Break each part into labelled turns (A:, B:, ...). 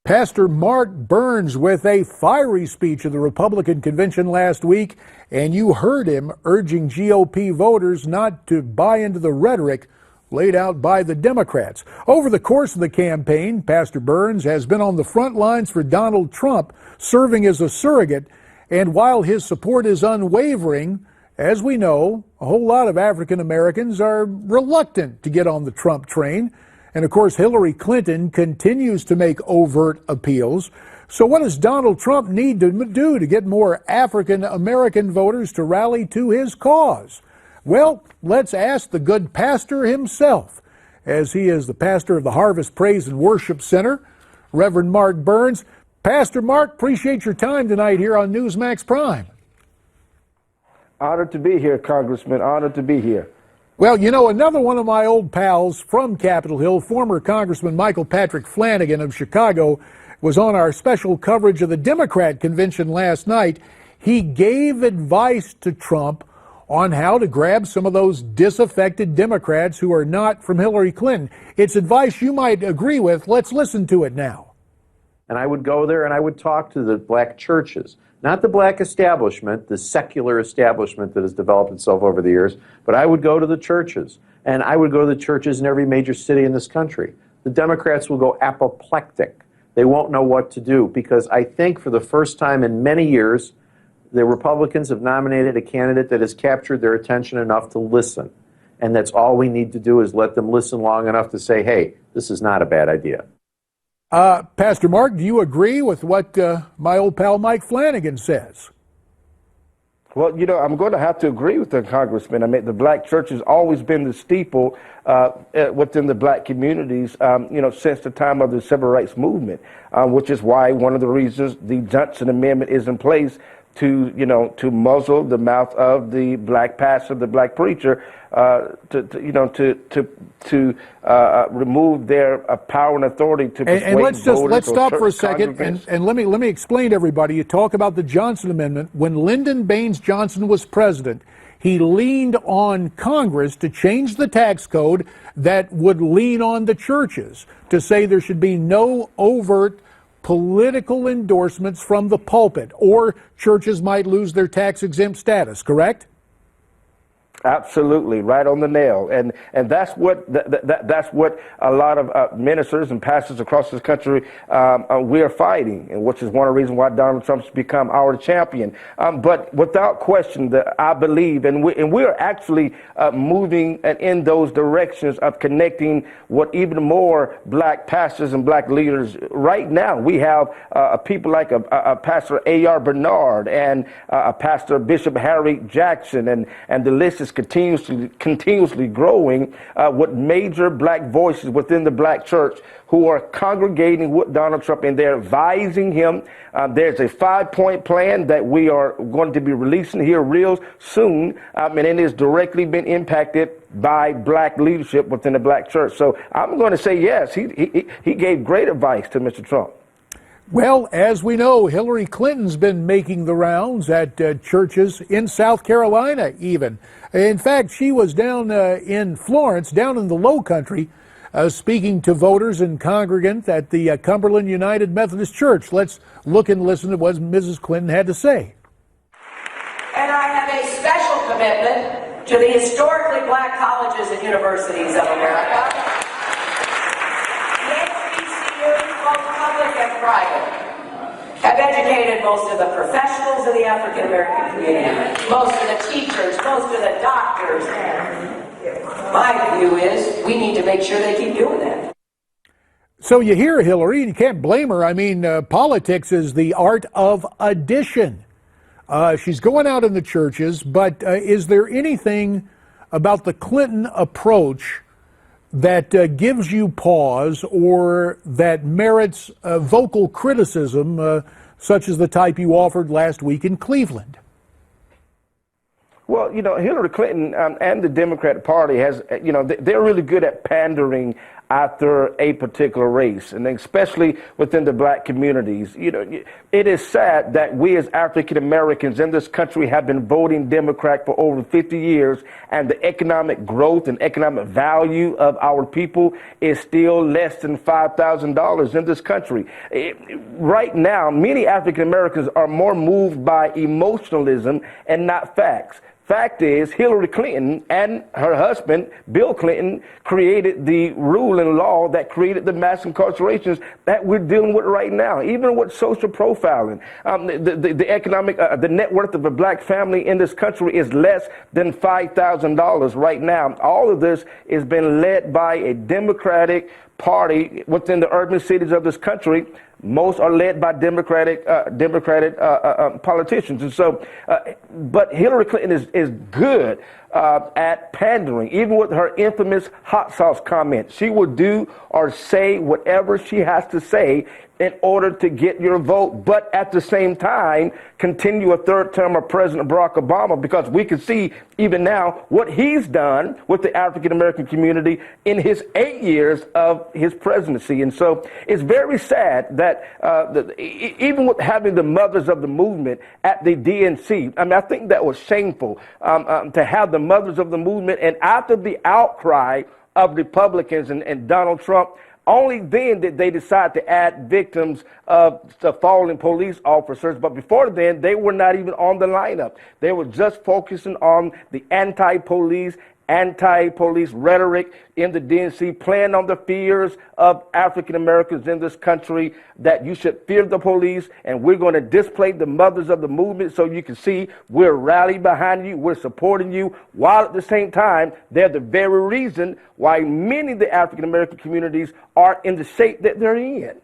A: Pastor Mark Burns with a fiery speech at the Republican convention last week, and you heard him urging GOP voters not to buy into the rhetoric laid out by the Democrats. Over the course of the campaign, Pastor Burns has been on the front lines for Donald Trump, serving as a surrogate, and while his support is unwavering, as we know, a whole lot of African Americans are reluctant to get on the Trump train. And of course, Hillary Clinton continues to make overt appeals. So what does Donald Trump need to do to get more African American voters to rally to his cause? Well, let's ask the good pastor himself, as he is the pastor of the Harvest Praise and Worship Center, Reverend Mark Burns. Pastor Mark, appreciate your time tonight here on Newsmax Prime.
B: Honored to be here, Congressman. Honored to be here.
A: Well, you know, another one of my old pals from Capitol Hill, former Congressman Michael Patrick Flanagan of Chicago, was on our special coverage of the Democrat convention last night. He gave advice to Trump on how to grab some of those disaffected Democrats who are not from Hillary Clinton. It's advice you might agree with. Let's listen to it now.
C: And I would go there and I would talk to the black churches. Not the black establishment, the secular establishment that has developed itself over the years, but I would go to the churches. And I would go to the churches in every major city in this country. The Democrats will go apoplectic. They won't know what to do because I think for the first time in many years, the Republicans have nominated a candidate that has captured their attention enough to listen. And that's all we need to do is let them listen long enough to say, hey, this is not a bad idea.
A: Pastor Mark, do you agree with what my old pal Mike Flanagan says?
B: Well, you know, I'm going to have to agree with the Congressman. I mean, the black church has always been the steeple within the black communities, since the time of the Civil Rights Movement, which is why one of the reasons the Johnson Amendment is in place to muzzle the mouth of the black pastor, the black preacher, to remove their power and authority to persuade
A: and let's stop for a second and let me explain to everybody. You talk about the Johnson Amendment. When Lyndon Baines Johnson was president, he leaned on Congress to change the tax code that would lean on the churches to say there should be no overt political endorsements from the pulpit, or churches might lose their tax-exempt status, correct?
B: Absolutely, right on the nail, and that's what that's what a lot of ministers and pastors across this country we are fighting, and which is one of the reasons why Donald Trump's become our champion. But without question, that I believe, and we are actually moving in those directions of connecting what even more black pastors and black leaders. Right now, we have people like a Pastor A.R. Bernard and a Pastor Bishop Harry Jackson, and the list is continuously growing with major black voices within the black church who are congregating with Donald Trump, and they're advising him. There's a 5-point plan that we are going to be releasing here real soon, and it has directly been impacted by black leadership within the black church. So I'm going to say yes, he gave great advice to Mr. Trump.
A: Well, as we know, Hillary Clinton's been making the rounds at churches in South Carolina even. In fact, she was down in Florence, down in the Low Country, speaking to voters and congregants at the Cumberland United Methodist Church. Let's look and listen to what Mrs. Clinton had to say.
D: And I have a special commitment to the historically black colleges and universities of America. Both public and private, have educated most of the professionals of the African American community, most of the teachers, most of the doctors. My view is we need to make sure they keep doing that.
A: So you hear Hillary, and you can't blame her. I mean, politics is the art of addition. She's going out in the churches, but is there anything about the Clinton approach that gives you pause or that merits vocal criticism, such as the type you offered last week in Cleveland?
B: Well, Hillary Clinton and the Democratic Party has, they're really good at pandering after a particular race, and especially within the black communities. You know, it is sad that we as African Americans in this country have been voting Democrat for over 50 years, and the economic growth and economic value of our people is still less than $5,000 in this country. Right now, many African Americans are more moved by emotionalism and not facts. Fact is, Hillary Clinton and her husband, Bill Clinton, created the rule and law that created the mass incarcerations that we're dealing with right now, even with social profiling. The economic, the net worth of a black family in this country is less than $5,000 right now. All of this is being led by a Democratic Party within the urban cities of this country. Most are led by Democratic politicians. And so, but Hillary Clinton is good at pandering, even with her infamous hot sauce comment. She will do or say whatever she has to say in order to get your vote, but at the same time, continue a third term of President Barack Obama, because we can see even now what he's done with the African American community in his 8 years of his presidency. And so it's very sad that even with having the mothers of the movement at the DNC, I mean, I think that was shameful to have the mothers of the movement, and after the outcry of Republicans and Donald Trump, only then did they decide to add victims of the fallen police officers. But before then, they were not even on the lineup. They were just focusing on the anti-police rhetoric in the DNC, playing on the fears of African Americans in this country, that you should fear the police, and we're going to display the mothers of the movement so you can see we're rallying behind you, we're supporting you, while at the same time, they're the very reason why many of the African American communities are in the shape that they're in.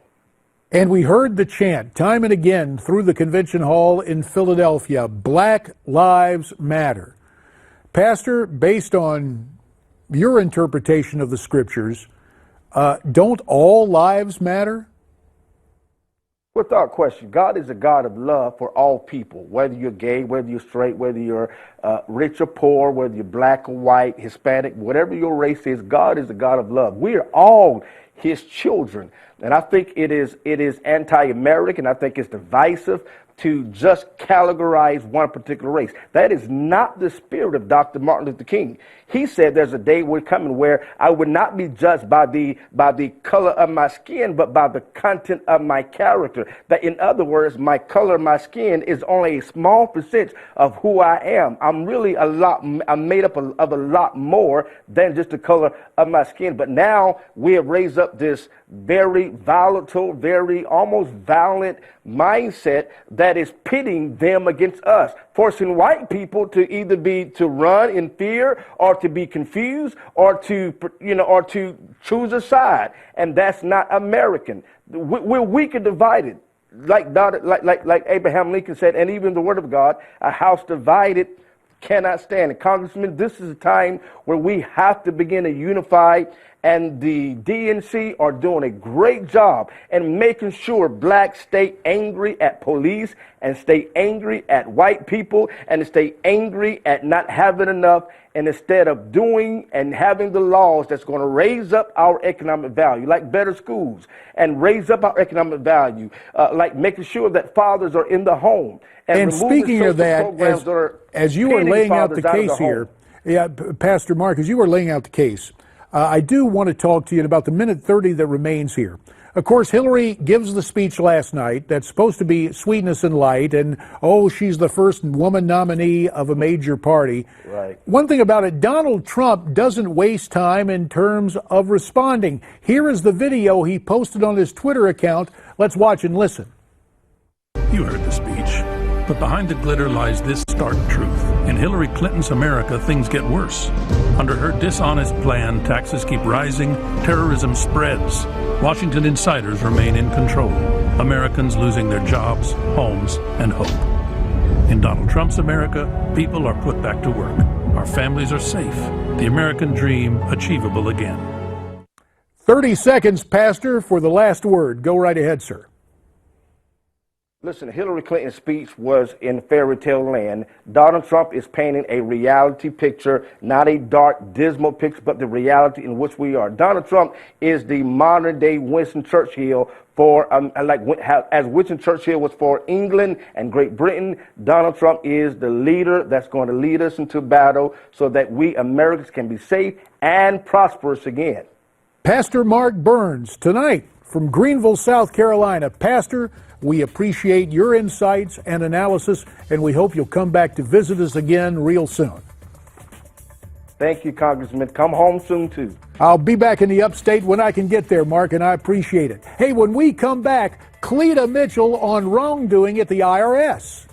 A: And we heard the chant time and again through the convention hall in Philadelphia, Black Lives Matter. Pastor, based on your interpretation of the scriptures, don't all lives matter?
B: Without question, God is a God of love for all people, whether you're gay, whether you're straight, whether you're rich or poor, whether you're black or white, Hispanic, whatever your race is, God is a God of love. We are all his children. And I think it is anti-American. I think it's divisive to just categorize one particular race. That is not the spirit of Dr. Martin Luther King. He said there's a day we're coming where I would not be judged by the color of my skin, but by the content of my character. That, in other words, my color of my skin is only a small percentage of who I am. I'm really I'm made up of a lot more than just the color of my skin. But now we have raised up this very volatile, very almost violent mindset that is pitting them against us, forcing white people to either to run in fear, or to be confused, or to choose a side. And that's not American. We're weak and divided. Like Abraham Lincoln said, and even the Word of God, a house divided cannot stand. And Congressman, this is a time where we have to begin to unify, and the DNC are doing a great job in making sure blacks stay angry at police, and stay angry at white people, and stay angry at not having enough, and instead of doing and having the laws that's going to raise up our economic value, like better schools, and raise up our economic value, like making sure that fathers are in the home.
A: And speaking of that, as you were laying out the case here, Pastor Mark, as you were laying out the case, I do want to talk to you in about the minute 30 that remains here. Of course, Hillary gives the speech last night that's supposed to be sweetness and light, and, she's the first woman nominee of a major party.
B: Right.
A: One thing about it, Donald Trump doesn't waste time in terms of responding. Here is the video he posted on his Twitter account. Let's watch and listen.
E: You heard the speech. But behind the glitter lies this stark truth. In Hillary Clinton's America, things get worse. Under her dishonest plan, taxes keep rising, terrorism spreads. Washington insiders remain in control. Americans losing their jobs, homes, and hope. In Donald Trump's America, people are put back to work. Our families are safe. The American dream achievable again.
A: 30 seconds, Pastor, for the last word. Go right ahead, sir.
B: Listen, Hillary Clinton's speech was in fairy tale land. Donald Trump is painting a reality picture, not a dark, dismal picture, but the reality in which we are. Donald Trump is the modern day Winston Churchill for, as Winston Churchill was for England and Great Britain. Donald Trump is the leader that's going to lead us into battle so that we Americans can be safe and prosperous again.
A: Pastor Mark Burns, tonight from Greenville, South Carolina. Pastor, we appreciate your insights and analysis, and we hope you'll come back to visit us again real soon.
B: Thank you, Congressman. Come home soon, too.
A: I'll be back in the upstate when I can get there, Mark, and I appreciate it. Hey, when we come back, Cleta Mitchell on wrongdoing at the IRS.